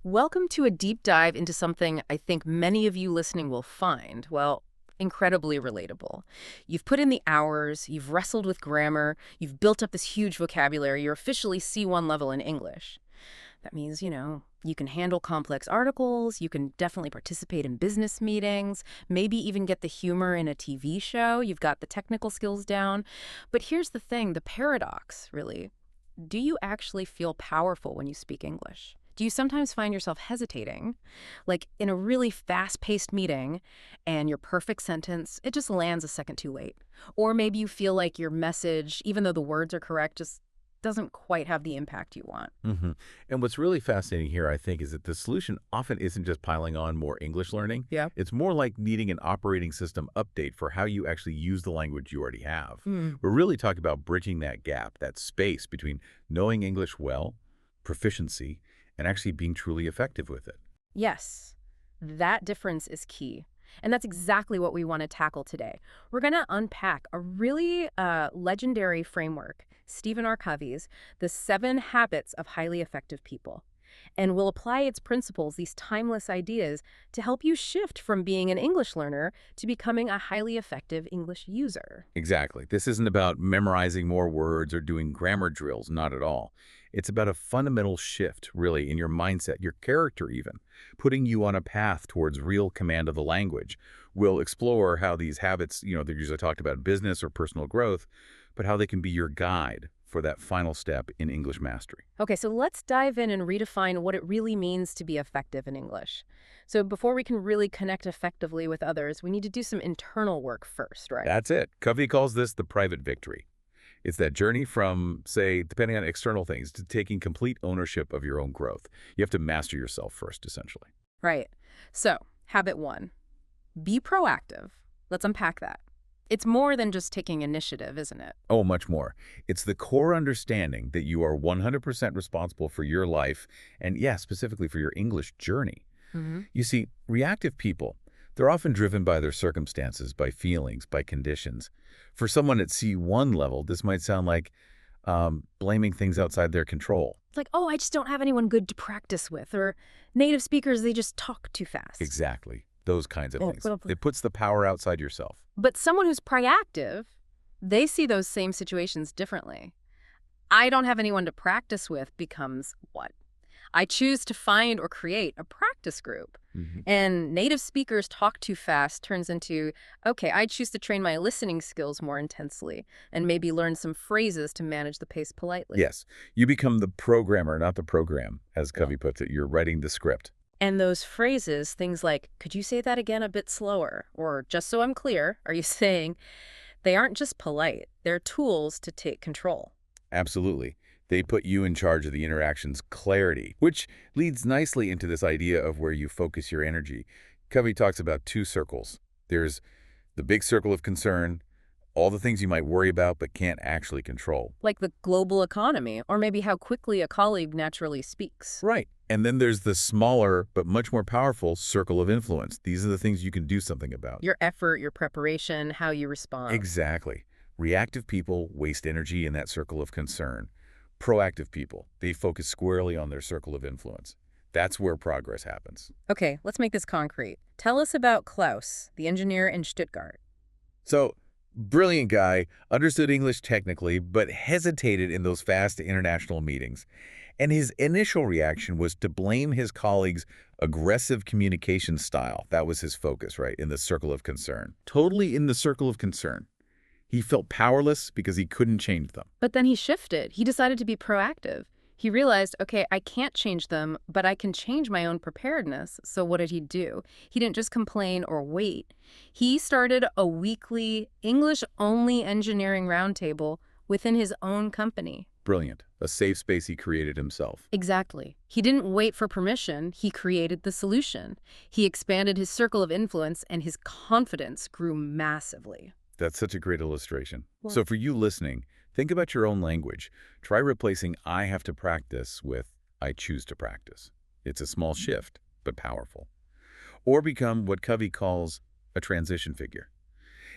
Welcome to a deep dive into something I think many of you listening will find, well, incredibly relatable. You've put in the hours, you've wrestled with grammar, you've built up this huge vocabulary, you're officially C1 level in English. That means, you can handle complex articles, you can definitely participate in business meetings, maybe even get the humor in a TV show, you've got the technical skills down. But here's the thing, the paradox, really. Do you actually feel powerful when you speak English? Do you sometimes find yourself hesitating? Like in a really fast-paced meeting and your perfect sentence, it just lands a second too late. Or maybe you feel like your message, even though the words are correct, just doesn't quite have the impact you want. And what's really fascinating here, I think, is that the solution often isn't just piling on more English learning. Yeah. It's more like needing an operating system update for how you actually use the language you already have. We're really talking about bridging that gap, that space between knowing English well, proficiency, and actually being truly effective with it. Yes, that difference is key. And that's exactly what we want to tackle today. We're going to unpack a really legendary framework, Stephen R. Covey's, The 7 Habits of Highly Effective People. And we'll apply its principles, these timeless ideas, to help you shift from being an English learner to becoming a highly effective English user. Exactly. This isn't about memorizing more words or doing grammar drills, not at all. It's about a fundamental shift, really, in your mindset, your character even, putting you on a path towards real command of the language. We'll explore how these habits, they're usually talked about in business or personal growth, but how they can be your guide for that final step in English mastery. Okay, so let's dive in and redefine what it really means to be effective in English. So before we can really connect effectively with others, we need to do some internal work first, right? That's it. Covey calls this the private victory. It's that journey from, say, depending on external things, to taking complete ownership of your own growth. You have to master yourself first, essentially. Right. So, habit 1, be proactive. Let's unpack that. It's more than just taking initiative, isn't it? Oh, much more. It's the core understanding that you are 100% responsible for your life and, yeah, specifically for your English journey. You see, reactive people, they're often driven by their circumstances, by feelings, by conditions. For someone at C1 level, this might sound like blaming things outside their control. Like, oh, I just don't have anyone good to practice with, or native speakers, they just talk too fast. Exactly. Those kinds of things. well, It puts the power outside yourself. But someone who's proactive, they see those same situations differently. I don't have anyone to practice with becomes what? I choose to find or create a practice group. And native speakers talk too fast turns into, okay, I choose to train my listening skills more intensely and maybe learn some phrases to manage the pace politely. Yes. You become the programmer, not the program, as Covey puts it. You're writing the script. And those phrases, things like, could you say that again a bit slower? Or just so I'm clear, are you saying they aren't just polite, they're tools to take control? Absolutely. They put you in charge of the interaction's clarity, which leads nicely into this idea of where you focus your energy. Covey talks about 2 circles. There's the big circle of concern, all the things you might worry about but can't actually control. Like the global economy, or maybe how quickly a colleague naturally speaks. Right. And then there's the smaller but much more powerful circle of influence. These are the things you can do something about. Your effort, your preparation, how you respond. Exactly. Reactive people waste energy in that circle of concern. Proactive people, they focus squarely on their circle of influence. That's where progress happens. Okay, let's make this concrete. Tell us about Klaus, the engineer in Stuttgart. So, brilliant guy, understood English technically, but hesitated in those fast international meetings. And his initial reaction was to blame his colleagues' aggressive communication style. That was his focus, right, in the circle of concern. Totally in the circle of concern. He felt powerless because he couldn't change them. But then he shifted. He decided to be proactive. He realized, okay, I can't change them, but I can change my own preparedness. So what did he do? He didn't just complain or wait. He started a weekly English-only engineering roundtable within his own company. Brilliant. A safe space he created himself. Exactly. He didn't wait for permission. He created the solution. He expanded his circle of influence, and his confidence grew massively. That's such a great illustration. So for you listening, think about your own language. Try replacing I have to practice with I choose to practice. It's a small shift, but powerful. Or become what Covey calls a transition figure.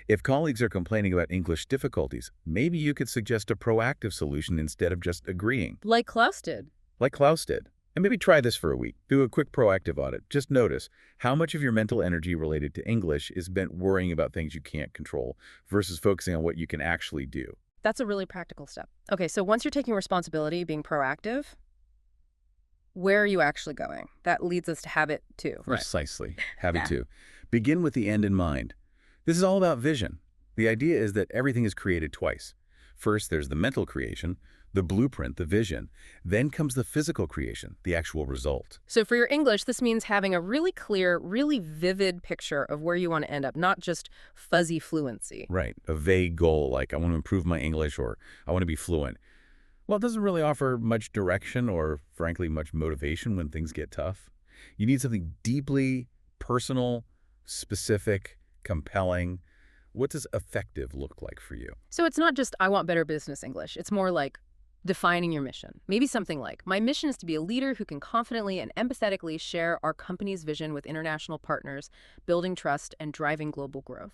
If colleagues are complaining about English difficulties, maybe you could suggest a proactive solution instead of just agreeing. Like Klaus did. Like Klaus did. And maybe try this for a week. Do a quick proactive audit. Just notice how much of your mental energy related to English is spent worrying about things you can't control versus focusing on what you can actually do. That's a really practical step. Okay, so once you're taking responsibility, being proactive, where are you actually going? That leads us to habit 2. Right. Precisely. Habit Yeah. 2. Begin with the end in mind. This is all about vision. The idea is that everything is created twice. First, there's the mental creation, the blueprint, the vision. Then comes the physical creation, the actual result. So for your English, this means having a really clear, really vivid picture of where you want to end up, not just fuzzy fluency. Right. A vague goal like I want to improve my English or I want to be fluent. Well, it doesn't really offer much direction or, frankly, much motivation when things get tough. You need something deeply personal, specific, compelling. What does effective look like for you? So it's not just, I want better business English. It's more like defining your mission. Maybe something like, my mission is to be a leader who can confidently and empathetically share our company's vision with international partners, building trust and driving global growth.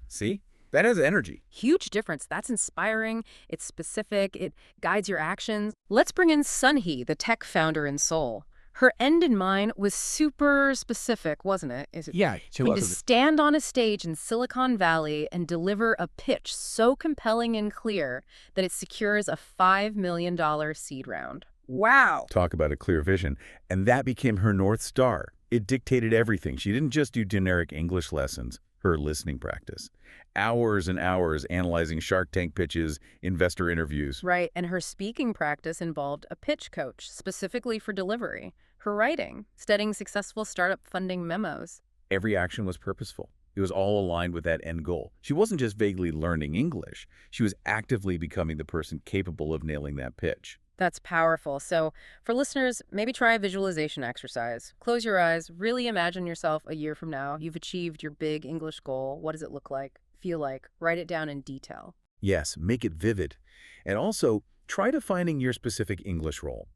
See? That has energy. Huge difference. That's inspiring. It's specific. It guides your actions. Let's bring in Sunhee, the tech founder in Seoul. Her end in mind was super specific, wasn't it? Yeah, To stand on a stage in Silicon Valley and deliver a pitch so compelling and clear that it secures a $5 million seed round. Wow. Talk about a clear vision. And that became her North Star. It dictated everything. She didn't just do generic English lessons, her listening practice. Hours and hours analyzing Shark Tank pitches, investor interviews. Right, and her speaking practice involved a pitch coach specifically for delivery. Her writing, studying successful startup funding memos. Every action was purposeful. It was all aligned with that end goal. She wasn't just vaguely learning English. She was actively becoming the person capable of nailing that pitch. That's powerful. So for listeners, maybe try a visualization exercise. Close your eyes, really imagine yourself a year from now. You've achieved your big English goal. What does it look like, feel like? Write it down in detail. Yes, make it vivid. And also, try defining your specific English role.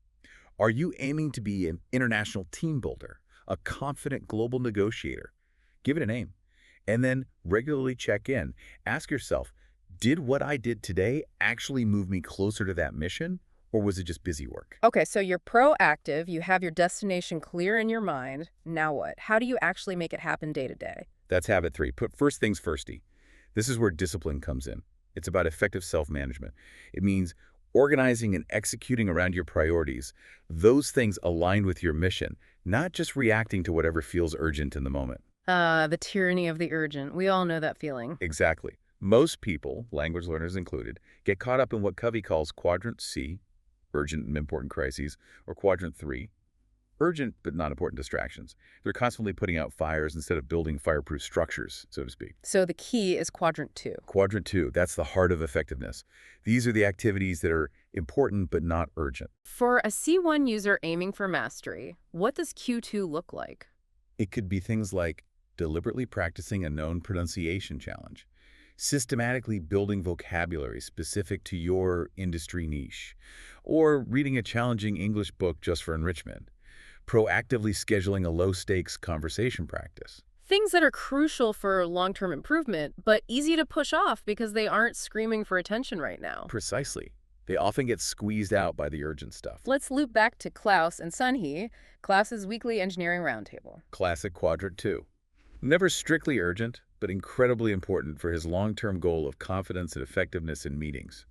Are you aiming to be an international team builder, a confident global negotiator? Give it a name. And then regularly check in. Ask yourself, did what I did today actually move me closer to that mission? Or was it just busy work? Okay, so you're proactive, you have your destination clear in your mind. Now what? How do you actually make it happen day to day? That's habit 3. Put first things firsty. This is where discipline comes in. It's about effective self-management. It means organizing and executing around your priorities. Those things aligned with your mission, not just reacting to whatever feels urgent in the moment. The tyranny of the urgent. We all know that feeling. Exactly. Most people, language learners included, get caught up in what Covey calls Quadrant C, urgent and important crises, or Quadrant 3, urgent but not important distractions. They're constantly putting out fires instead of building fireproof structures, so to speak. So the key is Quadrant 2. Quadrant 2, that's the heart of effectiveness. These are the activities that are important but not urgent. For a C1 user aiming for mastery, what does Q2 look like? It could be things like deliberately practicing a known pronunciation challenge, systematically building vocabulary specific to your industry niche, or reading a challenging English book just for enrichment, proactively scheduling a low-stakes conversation practice. Things that are crucial for long-term improvement, but easy to push off because they aren't screaming for attention right now. Precisely. They often get squeezed out by the urgent stuff. Let's loop back to Klaus and Sunhee, Klaus's weekly engineering roundtable. Classic Quadrant 2. Never strictly urgent, but incredibly important for his long-term goal of confidence and effectiveness in meetings.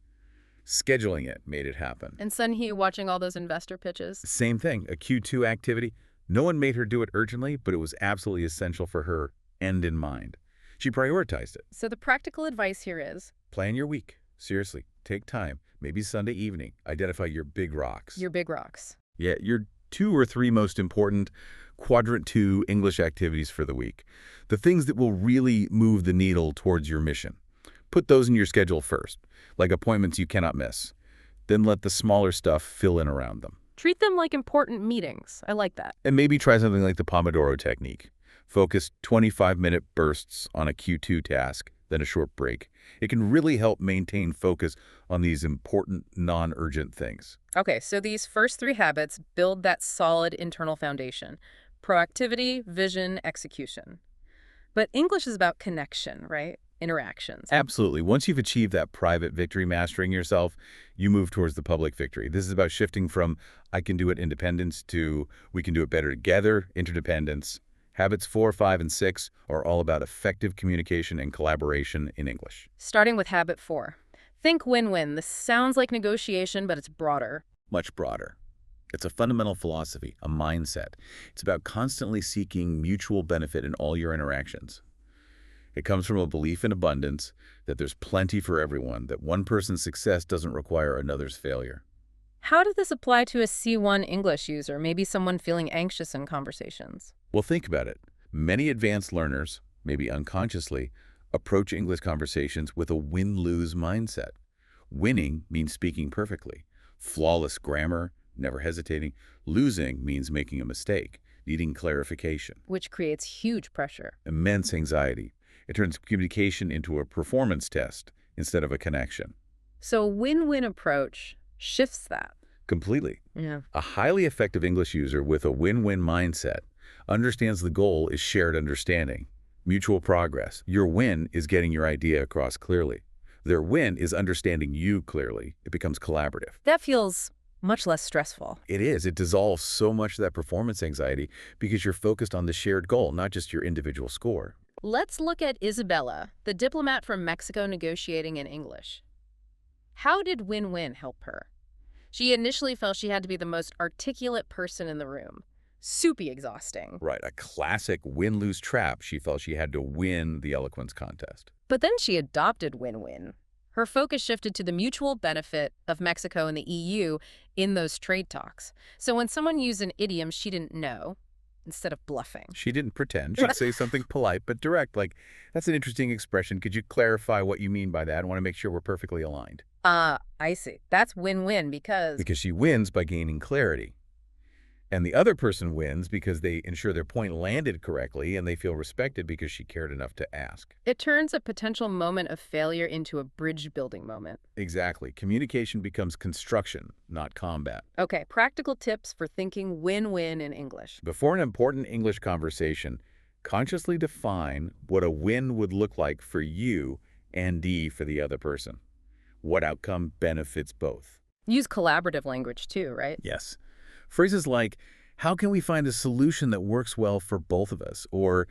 Scheduling it made it happen. And Sunhee watching all those investor pitches. Same thing, a Q2 activity. No one made her do it urgently, but it was absolutely essential for her end in mind. She prioritized it. So the practical advice here is? Plan your week. Seriously, take time. Maybe Sunday evening. Identify your big rocks. Your big rocks. Yeah, your 2 or 3 most important Quadrant 2 English activities for the week. The things that will really move the needle towards your mission. Put those in your schedule first, like appointments you cannot miss. Then let the smaller stuff fill in around them. Treat them like important meetings. I like that. And maybe try something like the Pomodoro technique. Focus 25-minute bursts on a Q2 task, then a short break. It can really help maintain focus on these important, non-urgent things. Okay, so these first 3 habits build that solid internal foundation. Proactivity, vision, execution. But English is about connection, right? interactions. Absolutely. Once you've achieved that private victory mastering yourself, you move towards the public victory. This is about shifting from I can do it independence to we can do it better together, interdependence. Habits 4, 5, and 6 are all about effective communication and collaboration in English. Starting with habit 4. Think win-win. This sounds like negotiation, but it's broader. Much broader. It's a fundamental philosophy, a mindset. It's about constantly seeking mutual benefit in all your interactions. It comes from a belief in abundance, that there's plenty for everyone, that one person's success doesn't require another's failure. How does this apply to a C1 English user, maybe someone feeling anxious in conversations? Well, think about it. Many advanced learners, maybe unconsciously, approach English conversations with a win-lose mindset. Winning means speaking perfectly. Flawless grammar, never hesitating. Losing means making a mistake, needing clarification. Which creates huge pressure. Immense anxiety. It turns communication into a performance test instead of a connection. So a win-win approach shifts that. Completely. Yeah. A highly effective English user with a win-win mindset understands the goal is shared understanding, mutual progress. Your win is getting your idea across clearly. Their win is understanding you clearly. It becomes collaborative. That feels much less stressful. It is. It dissolves so much of that performance anxiety because you're focused on the shared goal, not just your individual score. Let's look at Isabella, the diplomat from Mexico negotiating in English. How did win-win help her? She initially felt she had to be the most articulate person in the room. Soupy exhausting. Right, a classic win-lose trap. She felt she had to win the eloquence contest. But then she adopted win-win. Her focus shifted to the mutual benefit of Mexico and the EU in those trade talks. So when someone used an idiom she didn't know, instead of bluffing. She didn't pretend. She'd say something polite but direct, like, that's an interesting expression. Could you clarify what you mean by that? I want to make sure we're perfectly aligned. I see. That's win-win because... Because she wins by gaining clarity. And the other person wins because they ensure their point landed correctly and they feel respected because she cared enough to ask. It turns a potential moment of failure into a bridge-building moment. Exactly. Communication becomes construction, not combat. Okay, practical tips for thinking win-win in English. Before an important English conversation, consciously define what a win would look like for you and D for the other person. What outcome benefits both? Use collaborative language too, right? Yes. Phrases like, how can we find a solution that works well for both of us? Or,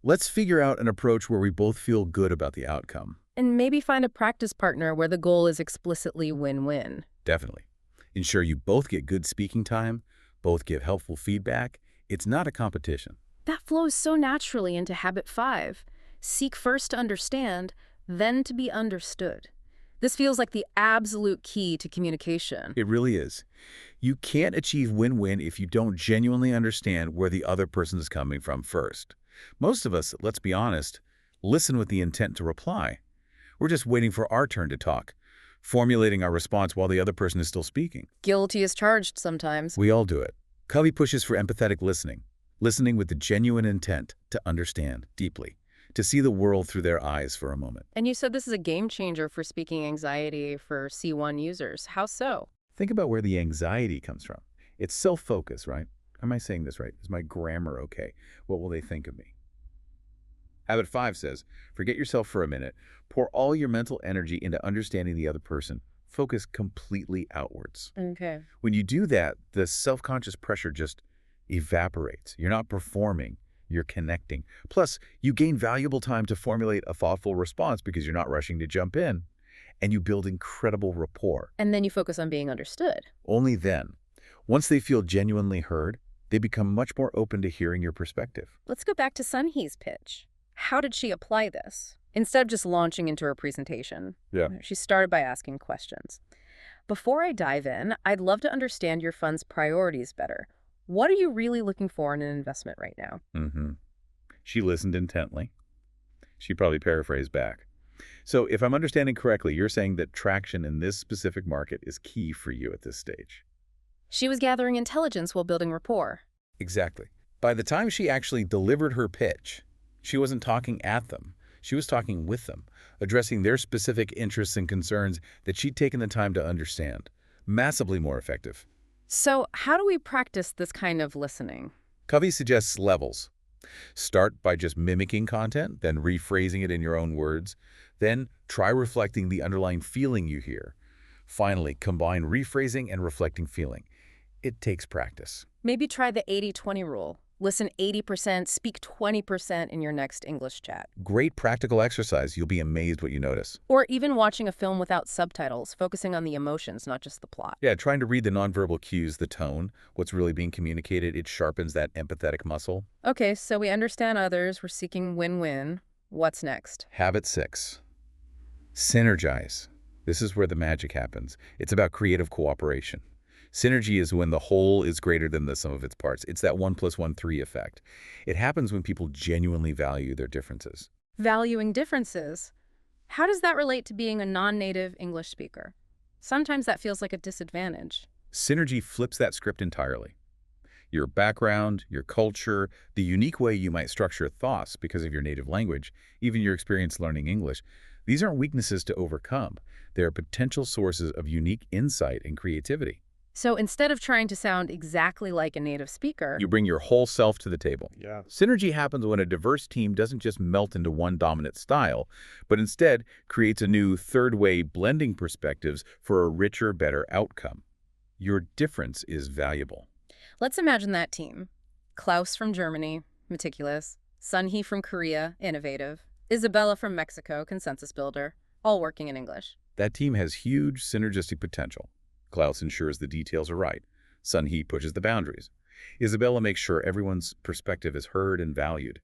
let's figure out an approach where we both feel good about the outcome. And maybe find a practice partner where the goal is explicitly win-win. Definitely. Ensure you both get good speaking time, both give helpful feedback. It's not a competition. That flows so naturally into habit 5. Seek first to understand, then to be understood. This feels like the absolute key to communication. It really is. You can't achieve win-win if you don't genuinely understand where the other person is coming from first. Most of us, let's be honest, listen with the intent to reply. We're just waiting for our turn to talk, formulating our response while the other person is still speaking. Guilty as charged sometimes. We all do it. Covey pushes for empathetic listening, listening with the genuine intent to understand deeply, to see the world through their eyes for a moment. And you said this is a game changer for speaking anxiety for C1 users. How so? Think about where the anxiety comes from. It's self-focus, right? Am I saying this right? Is my grammar okay? What will they think of me? Habit 5 says, forget yourself for a minute. Pour all your mental energy into understanding the other person. Focus completely outwards. Okay. When you do that, the self-conscious pressure just evaporates. You're not performing. You're connecting. Plus, you gain valuable time to formulate a thoughtful response because you're not rushing to jump in. And you build incredible rapport. And then you focus on being understood. Only then. Once they feel genuinely heard, they become much more open to hearing your perspective. Let's go back to Sunhee's pitch. How did she apply this? Instead of just launching into her presentation, she started by asking questions. Before I dive in, I'd love to understand your fund's priorities better. What are you really looking for in an investment right now? She listened intently. She probably paraphrased back. So if I'm understanding correctly, you're saying that traction in this specific market is key for you at this stage. She was gathering intelligence while building rapport. Exactly. By the time she actually delivered her pitch, she wasn't talking at them. She was talking with them, addressing their specific interests and concerns that she'd taken the time to understand. Massively more effective. So how do we practice this kind of listening? Covey suggests levels. Start by just mimicking content, then rephrasing it in your own words. Then try reflecting the underlying feeling you hear. Finally, combine rephrasing and reflecting feeling. It takes practice. Maybe try the 80-20 rule. Listen 80%, speak 20% in your next English chat. Great practical exercise. You'll be amazed what you notice. Or even watching a film without subtitles, focusing on the emotions, not just the plot. Yeah, trying to read the nonverbal cues, the tone, what's really being communicated, it sharpens that empathetic muscle. Okay, so we understand others. We're seeking win-win. What's next? Habit 6. Synergize. This is where the magic happens. It's about creative cooperation. Synergy is when the whole is greater than the sum of its parts. It's that 1 + 1 = 3 effect. It happens when people genuinely value their differences. Valuing differences. How does that relate to being a non-native English speaker? Sometimes that feels like a disadvantage. Synergy flips that script entirely. Your background, your culture, the unique way you might structure thoughts because of your native language, even your experience learning English, these aren't weaknesses to overcome. They are potential sources of unique insight and creativity. So instead of trying to sound exactly like a native speaker, You bring your whole self to the table. Yeah. Synergy happens when a diverse team doesn't just melt into one dominant style, but instead creates a new third-way blending perspectives for a richer, better outcome. Your difference is valuable. let's imagine that team. Klaus from Germany, meticulous. Sunhee from Korea, innovative. Isabella from Mexico, consensus builder. All working in English. That team has huge synergistic potential. Klaus ensures the details are right. Sunhee pushes the boundaries. Isabella makes sure everyone's perspective is heard and valued.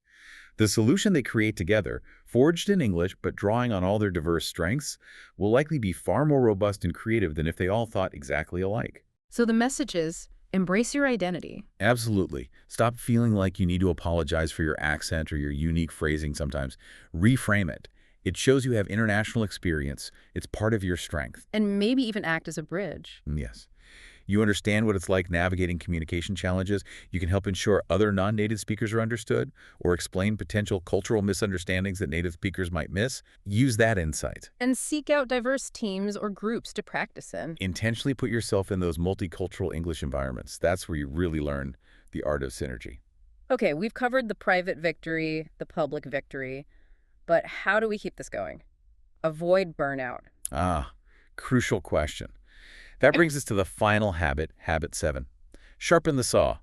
The solution they create together, forged in English but drawing on all their diverse strengths, will likely be far more robust and creative than if they all thought exactly alike. So the message is, embrace your identity. Absolutely. Stop feeling like you need to apologize for your accent or your unique phrasing sometimes. Reframe it. It shows you have international experience. It's part of your strength. And maybe even act as a bridge. Yes. You understand what it's like navigating communication challenges. You can help ensure other non-native speakers are understood or explain potential cultural misunderstandings that native speakers might miss. Use that insight. And seek out diverse teams or groups to practice in. Intentionally put yourself in those multicultural English environments. That's where you really learn the art of synergy. Okay, we've covered the private victory, the public victory. But how do we keep this going? Avoid burnout. Crucial question. That brings us to the final habit, habit 7. Sharpen the saw.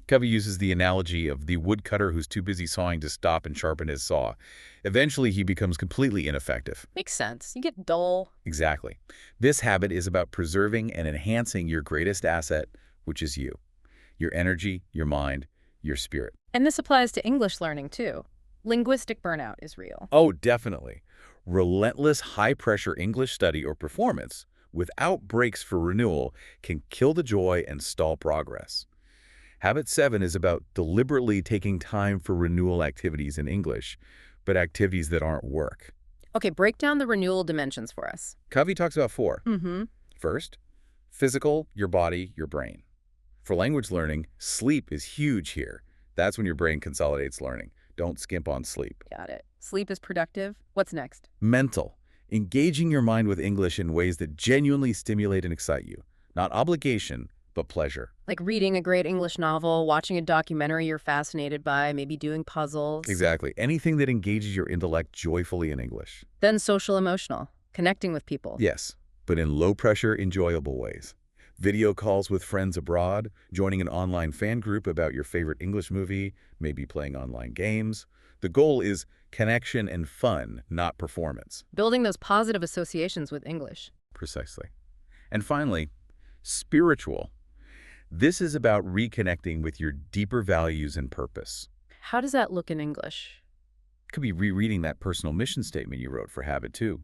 Covey uses the analogy of the woodcutter who's too busy sawing to stop and sharpen his saw. Eventually, he becomes completely ineffective. Makes sense. You get dull. Exactly. This habit is about preserving and enhancing your greatest asset, which is you. Your energy, your mind, your spirit. And this applies to English learning, too. Linguistic burnout is real. Oh, definitely. Relentless, high-pressure English study or performance without breaks for renewal can kill the joy and stall progress. Habit 7 is about deliberately taking time for renewal activities in English, but activities that aren't work. Okay, break down the renewal dimensions for us. Covey talks about 4. Mm-hmm. First, physical, your body, your brain. For language learning, sleep is huge here. That's when your brain consolidates learning. Don't skimp on sleep. Got it. Sleep is productive. What's next? Mental. Engaging your mind with English in ways that genuinely stimulate and excite you. Not obligation, but pleasure. Like reading a great English novel, watching a documentary you're fascinated by, maybe doing puzzles. Exactly. Anything that engages your intellect joyfully in English. Then social emotional, connecting with people. Yes, but in low-pressure, enjoyable ways. Video calls with friends abroad, joining an online fan group about your favorite English movie, maybe playing online games. The goal is connection and fun, not performance. Building those positive associations with English. Precisely. And finally, spiritual. This is about reconnecting with your deeper values and purpose. How does that look in English? Could be rereading that personal mission statement you wrote for Habit 2.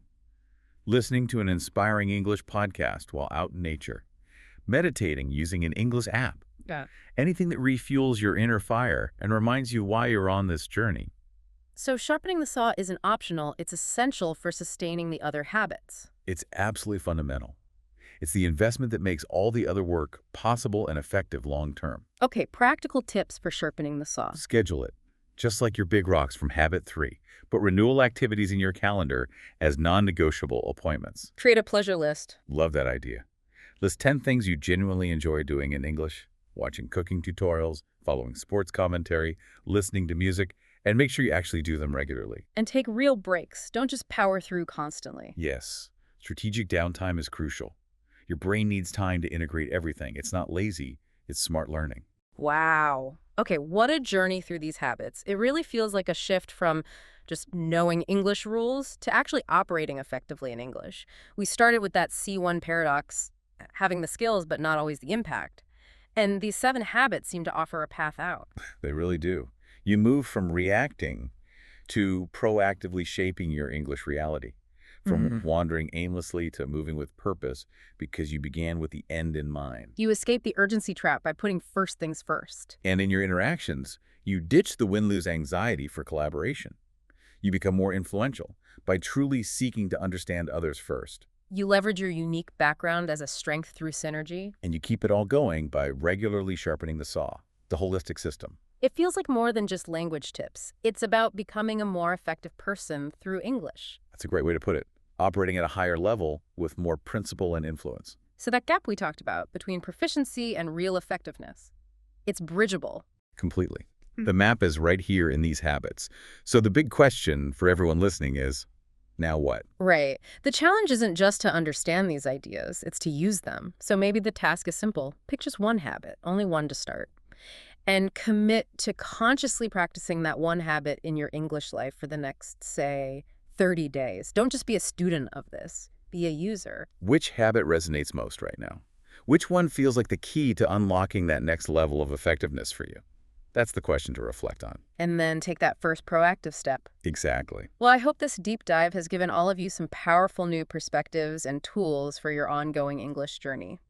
Listening to an inspiring English podcast while out in nature. Meditating using an English app. Yeah. Anything that refuels your inner fire and reminds you why you're on this journey. So sharpening the saw isn't optional, it's essential for sustaining the other habits. It's absolutely fundamental. It's the investment that makes all the other work possible and effective long-term. Okay, practical tips for sharpening the saw. Schedule it, just like your big rocks from Habit 3. Put renewal activities in your calendar as non-negotiable appointments. Create a pleasure list. Love that idea. List 10 things you genuinely enjoy doing in English. Watching cooking tutorials, following sports commentary, listening to music, and make sure you actually do them regularly. And take real breaks. Don't just power through constantly. Yes, strategic downtime is crucial. Your brain needs time to integrate everything. It's not lazy, it's smart learning. Wow. Okay, what a journey through these habits. It really feels like a shift from just knowing English rules to actually operating effectively in English. We started with that C1 paradox, having the skills but not always the impact. And these 7 habits seem to offer a path out. They really do. You move from reacting to proactively shaping your English reality, from wandering aimlessly to moving with purpose because you began with the end in mind. You escape the urgency trap by putting first things first. And in your interactions, you ditch the win-lose anxiety for collaboration. You become more influential by truly seeking to understand others first. You leverage your unique background as a strength through synergy. And you keep it all going by regularly sharpening the saw, the holistic system. It feels like more than just language tips. It's about becoming a more effective person through English. That's a great way to put it. Operating at a higher level with more principle and influence. So that gap we talked about between proficiency and real effectiveness, it's bridgeable. Completely. The map is right here in these habits. So the big question for everyone listening is, now what? Right. The challenge isn't just to understand these ideas, it's to use them. So maybe the task is simple. Pick just one habit, only one to start. And commit to consciously practicing that one habit in your English life for the next, say, 30 days. Don't just be a student of this. Be a user. Which habit resonates most right now? Which one feels like the key to unlocking that next level of effectiveness for you? That's the question to reflect on. And then take that first proactive step. Exactly. Well, I hope this deep dive has given all of you some powerful new perspectives and tools for your ongoing English journey.